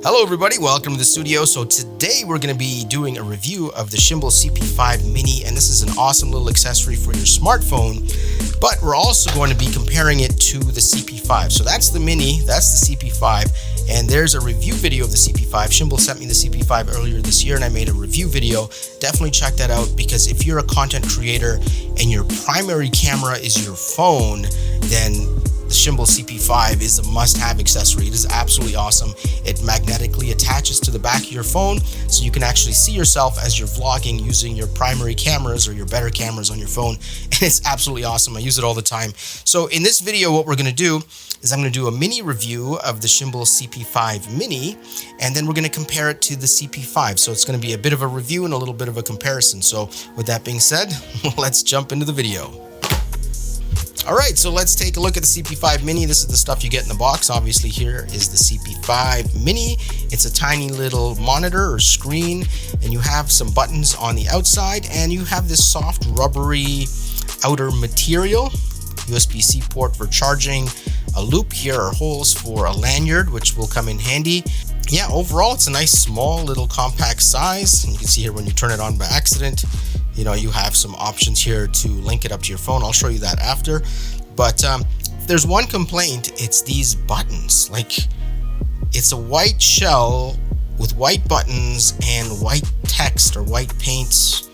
Hello everybody, welcome to the studio. So today we're going to be doing a review of the Shimbol CP5 Mini, and this is an awesome little accessory for your smartphone, but we're also going to be comparing it to the CP5. So that's the Mini, that's the CP5, and there's a review video of the CP5. Shimbol sent me the CP5 earlier this year and I made a review video. Definitely check that out, because if you're a content creator and your primary camera is your phone, then the Shimbol CP5 is a must-have accessory. It is absolutely awesome. It magnetically attaches to the back of your phone, so you can actually see yourself as you're vlogging using your primary cameras or your better cameras on your phone, and it's absolutely awesome. I use it all the time. So in this video, what we're going to do is I'm going to do a mini review of the Shimbol CP5 Mini, and then we're going to compare it to the CP5. So it's going to be a bit of a review and a little bit of a comparison. So with that being said, let's jump into the video. Alright, so let's take a look at the CP5 Mini. This is the stuff you get in the box. Obviously here is the CP5 Mini. It's a tiny little monitor or screen, and you have some buttons on the outside, and you have this soft rubbery outer material, USB-C port for charging, a loop here or holes for a lanyard, which will come in handy. Yeah, overall it's a nice small little compact size, and you can see here when you turn it on by accident, you have some options here to link it up to your phone. I'll show you that after. But if there's one complaint, it's these buttons. Like, it's a white shell with white buttons and white text or white paint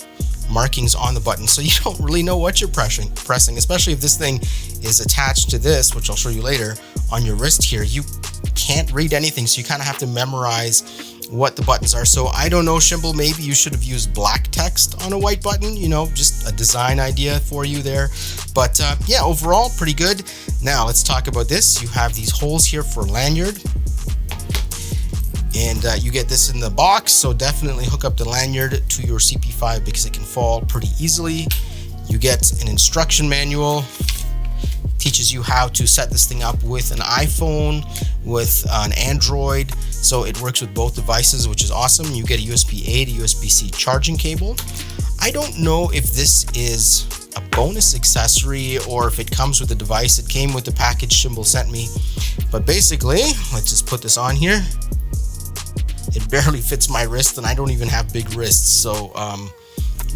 markings on the button, so you don't really know what you're pressing, especially if this thing is attached to this, which I'll show you later, on your wrist here. You can't read anything, so you kind of have to memorize what the buttons are. So I don't know, Shimbol, maybe you should have used black text on a white button, just a design idea for you there. But yeah, overall pretty good. Now let's talk about this. You have these holes here for lanyard, and you get this in the box, so definitely hook up the lanyard to your CP5 because it can fall pretty easily. You get an instruction manual. Teaches you how to set this thing up with an iPhone, with an Android, so it works with both devices, which is awesome. You get a USB-A to USB-C charging cable. I don't know if this is a bonus accessory or if it comes with the device. It came with the package Shimbol sent me, but basically, let's just put this on here. It barely fits my wrist, and I don't even have big wrists, so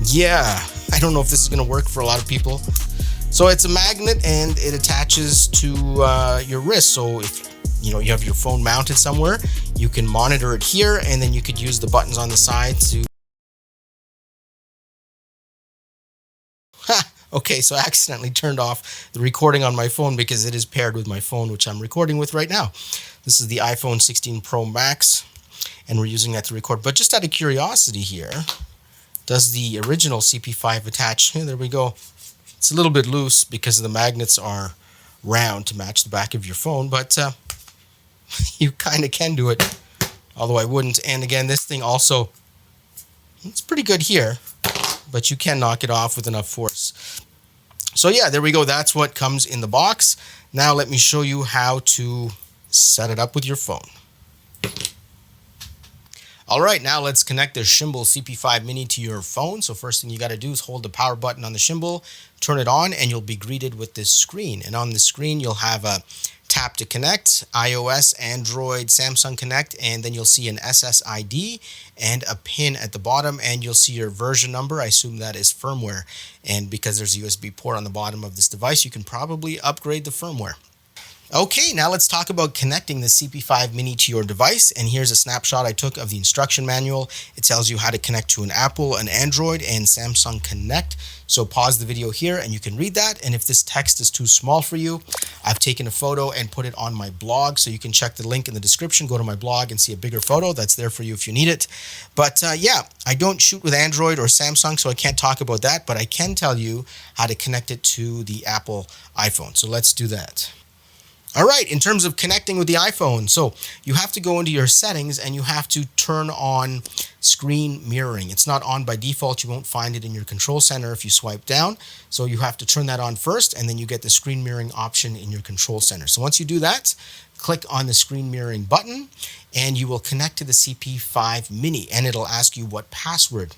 yeah, I don't know if this is going to work for a lot of people. So it's a magnet, and it attaches to your wrist. So if you have your phone mounted somewhere, you can monitor it here, and then you could use the buttons on the side to... Okay, so I accidentally turned off the recording on my phone because it is paired with my phone, which I'm recording with right now. This is the iPhone 16 Pro Max, and we're using that to record. But just out of curiosity here, does the original CP5 attach? Here, there we go. It's a little bit loose because the magnets are round to match the back of your phone, but you kind of can do it, although I wouldn't. And again, this thing also, it's pretty good here, but you can knock it off with enough force. So yeah, there we go. That's what comes in the box. Now let me show you how to set it up with your phone. Alright, now let's connect the Shimbol CP5 Mini to your phone. So first thing you got to do is hold the power button on the Shimbol, turn it on, and you'll be greeted with this screen. And on the screen you'll have a tap to connect, iOS, Android, Samsung Connect, and then you'll see an SSID and a pin at the bottom, and you'll see your version number. I assume that is firmware. And because there's a USB port on the bottom of this device, you can probably upgrade the firmware. Okay, now let's talk about connecting the CP5 Mini to your device, and here's a snapshot I took of the instruction manual. It tells you how to connect to an Apple, an Android, and Samsung Connect. So pause the video here and you can read that, and if this text is too small for you, I've taken a photo and put it on my blog, so you can check the link in the description, go to my blog and see a bigger photo. That's there for you if you need it. But yeah, I don't shoot with Android or Samsung, so I can't talk about that, but I can tell you how to connect it to the Apple iPhone. So let's do that. All right, in terms of connecting with the iPhone, so you have to go into your settings and you have to turn on screen mirroring. It's not on by default. You won't find it in your control center if you swipe down. So you have to turn that on first, and then you get the screen mirroring option in your control center. So once you do that, click on the screen mirroring button and you will connect to the CP5 Mini, and it'll ask you what password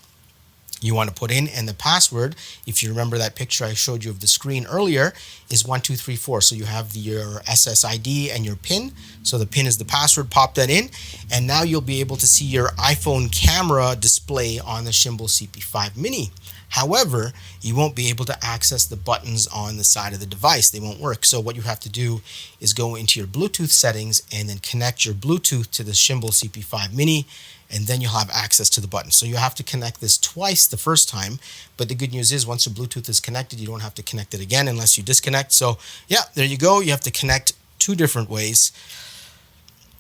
you want to put in, and the password, if you remember that picture I showed you of the screen earlier, is 1234. So you have your SSID and your PIN. So the PIN is the password, pop that in, and now you'll be able to see your iPhone camera display on the Shimbol CP5 Mini. However, you won't be able to access the buttons on the side of the device. They won't work. So what you have to do is go into your Bluetooth settings and then connect your Bluetooth to the Shimbol CP5 Mini, and then you'll have access to the buttons. So you have to connect this twice the first time, but the good news is once your Bluetooth is connected, you don't have to connect it again unless you disconnect. So yeah, there you go. You have to connect 2 different ways.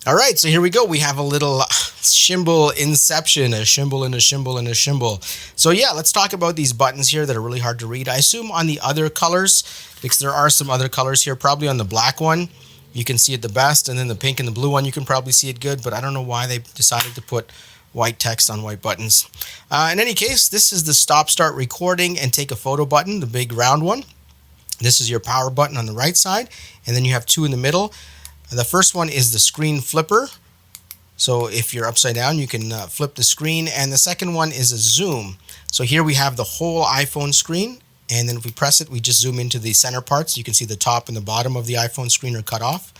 All right, so here we go. We have a little Shimbol inception, a Shimbol and a Shimbol and a Shimbol. So yeah, let's talk about these buttons here that are really hard to read. I assume on the other colors, because there are some other colors here, probably on the black one, you can see it the best, and then the pink and the blue one, you can probably see it good, but I don't know why they decided to put white text on white buttons. In any case, this is the stop, start recording, and take a photo button, the big round one. This is your power button on the right side, and then you have 2 in the middle. The first one is the screen flipper. So if you're upside down, you can flip the screen. And the second one is a zoom. So here we have the whole iPhone screen. And then if we press it, we just zoom into the center parts. You can see the top and the bottom of the iPhone screen are cut off.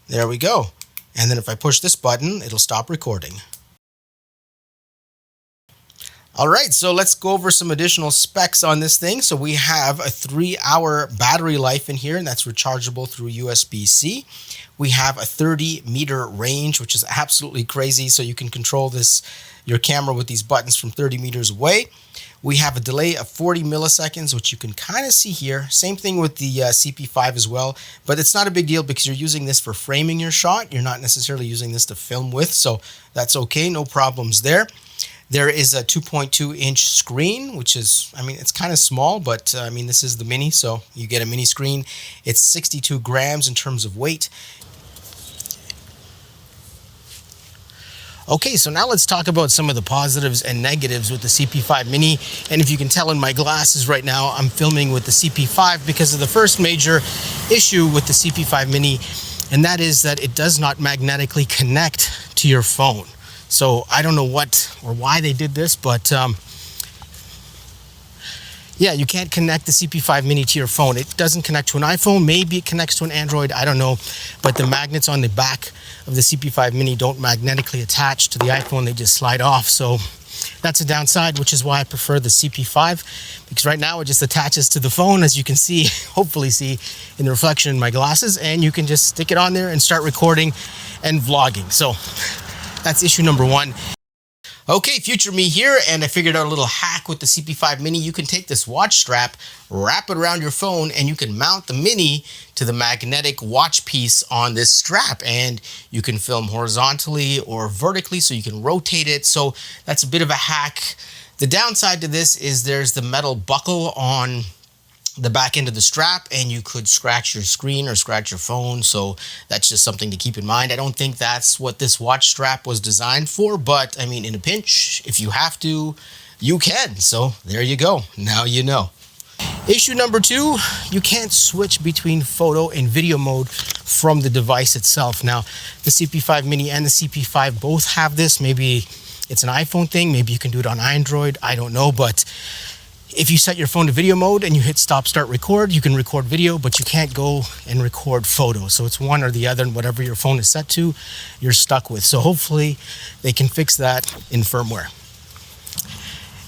There we go. And then if I push this button, it'll stop recording. All right, so let's go over some additional specs on this thing. So we have a 3-hour battery life in here, and that's rechargeable through USB-C. We have a 30-meter range, which is absolutely crazy. So you can control your camera with these buttons from 30 meters away. We have a delay of 40 milliseconds, which you can kind of see here. Same thing with the CP5 as well, but it's not a big deal because you're using this for framing your shot. You're not necessarily using this to film with, so that's okay, no problems there. There is a 2.2-inch screen, which is, I mean, it's kind of small, but I mean, this is the Mini, so you get a mini screen. It's 62 grams in terms of weight. Okay, so now let's talk about some of the positives and negatives with the CP5 Mini. And if you can tell in my glasses right now, I'm filming with the CP5 because of the first major issue with the CP5 Mini, and that is that it does not magnetically connect to your phone. So I don't know what or why they did this, but yeah, you can't connect the CP5 Mini to your phone. It doesn't connect to an iPhone. Maybe it connects to an Android. I don't know. But the magnets on the back of the CP5 Mini don't magnetically attach to the iPhone. They just slide off. So that's a downside, which is why I prefer the CP5, because right now it just attaches to the phone, as you can see, hopefully see in the reflection in my glasses, and you can just stick it on there and start recording and vlogging. So that's issue number 1. Okay, future me here, and I figured out a little hack with the CP5 Mini. You can take this watch strap, wrap it around your phone, and you can mount the Mini to the magnetic watch piece on this strap, and you can film horizontally or vertically, so you can rotate it. So that's a bit of a hack. The downside to this is there's the metal buckle on the back end of the strap, and you could scratch your screen or scratch your phone, so that's just something to keep in mind. I don't think that's what this watch strap was designed for, but I mean, in a pinch, if you have to, you can. So there you go, now you know. Issue number 2, you can't switch between photo and video mode from the device itself. Now, the CP5 Mini and the CP5 both have this. Maybe it's an iPhone thing, maybe you can do it on Android, I don't know, but if you set your phone to video mode and you hit stop, start, record, you can record video, but you can't go and record photos. So it's one or the other, and whatever your phone is set to, you're stuck with. So hopefully they can fix that in firmware.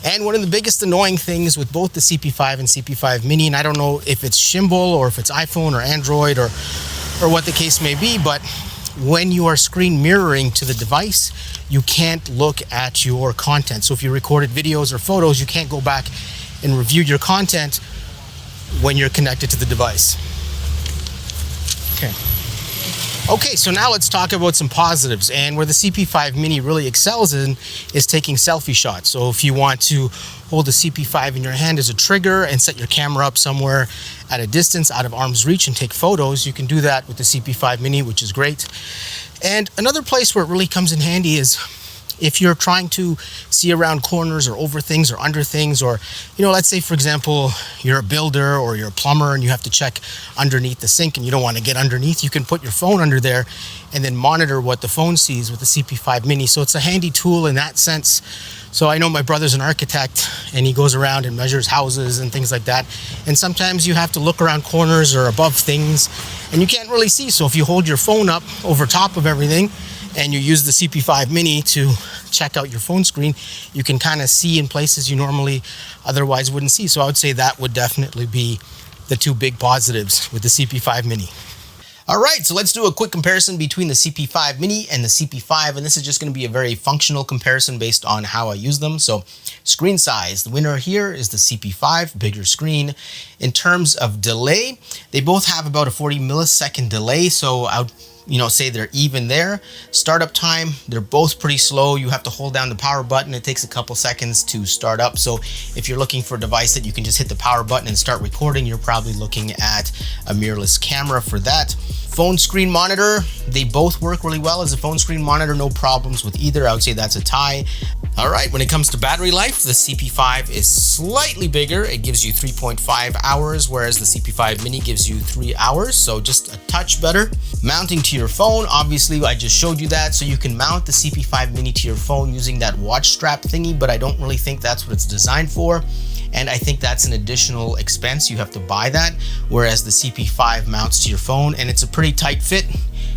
And one of the biggest annoying things with both the CP5 and CP5 Mini, and I don't know if it's Shimbol or if it's iPhone or Android or what the case may be, but when you are screen mirroring to the device, you can't look at your content. So if you recorded videos or photos, you can't go back and review your content when you're connected to the device. Okay, so now let's talk about some positives. And where the CP5 Mini really excels in is taking selfie shots. So if you want to hold the CP5 in your hand as a trigger and set your camera up somewhere at a distance out of arm's reach and take photos, you can do that with the CP5 Mini, which is great. And another place where it really comes in handy is if you're trying to see around corners or over things or under things, or, you know, let's say, for example, you're a builder or you're a plumber and you have to check underneath the sink and you don't want to get underneath, you can put your phone under there and then monitor what the phone sees with the CP5 Mini. So it's a handy tool in that sense. So I know my brother's an architect and he goes around and measures houses and things like that. And sometimes you have to look around corners or above things and you can't really see. So if you hold your phone up over top of everything and you use the CP5 Mini to check out your phone screen, you can kind of see in places you normally otherwise wouldn't see. So I would say that would definitely be the two big positives with the CP5 Mini. All right, so let's do a quick comparison between the CP5 Mini and the CP5, and this is just going to be a very functional comparison based on how I use them. So screen size, the winner here is the CP5, bigger screen. In terms of delay, they both have about a 40 millisecond delay, so I would say they're even there. Startup time, they're both pretty slow. You have to hold down the power button. It takes a couple seconds to start up. So if you're looking for a device that you can just hit the power button and start recording, you're probably looking at a mirrorless camera for that. Phone screen monitor, they both work really well as a phone screen monitor. No problems with either. I would say that's a tie. All right, when it comes to battery life, the CP5 is slightly bigger. It gives you 3.5 hours, whereas the CP5 Mini gives you 3 hours, so just a touch better. Mounting to your phone, obviously I just showed you that, so you can mount the CP5 Mini to your phone using that watch strap thingy, but I don't really think that's what it's designed for. And I think that's an additional expense. You have to buy that, whereas the CP5 mounts to your phone and it's a pretty tight fit.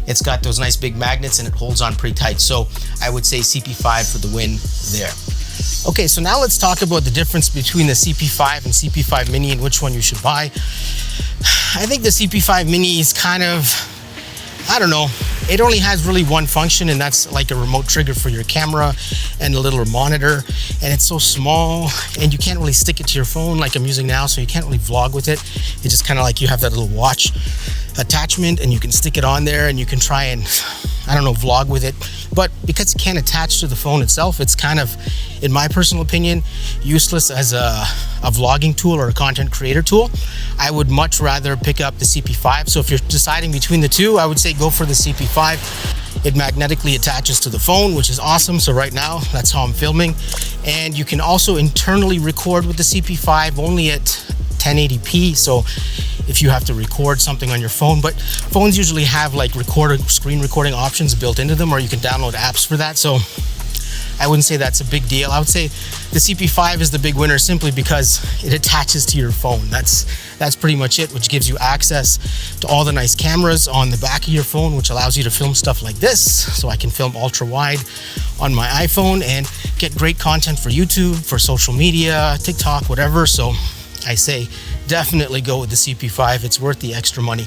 It's got those nice big magnets and it holds on pretty tight. So I would say CP5 for the win there. Okay, so now let's talk about the difference between the CP5 and CP5 Mini and which one you should buy. I think the CP5 Mini is kind of, I don't know, it only has really one function, and that's like a remote trigger for your camera and a little monitor, and it's so small and you can't really stick it to your phone like I'm using now, so you can't really vlog with it. It's just kind of like you have that little watch attachment and you can stick it on there and you can try and, I don't know, vlog with it. But because it can't attach to the phone itself, it's kind of, in my personal opinion, useless as a vlogging tool or a content creator tool. I would much rather pick up the CP5. So if you're deciding between the two, I would say go for the CP5. It magnetically attaches to the phone, which is awesome. So right now, that's how I'm filming. And you can also internally record with the CP5 only at 1080p. So if you have to record something on your phone, but phones usually have like screen recording options built into them, or you can download apps for that. So I wouldn't say that's a big deal. I would say the CP5 is the big winner simply because it attaches to your phone. That's pretty much it, which gives you access to all the nice cameras on the back of your phone, which allows you to film stuff like this. So I can film ultra wide on my iPhone and get great content for YouTube, for social media, TikTok, whatever. So I say definitely go with the CP5. It's worth the extra money.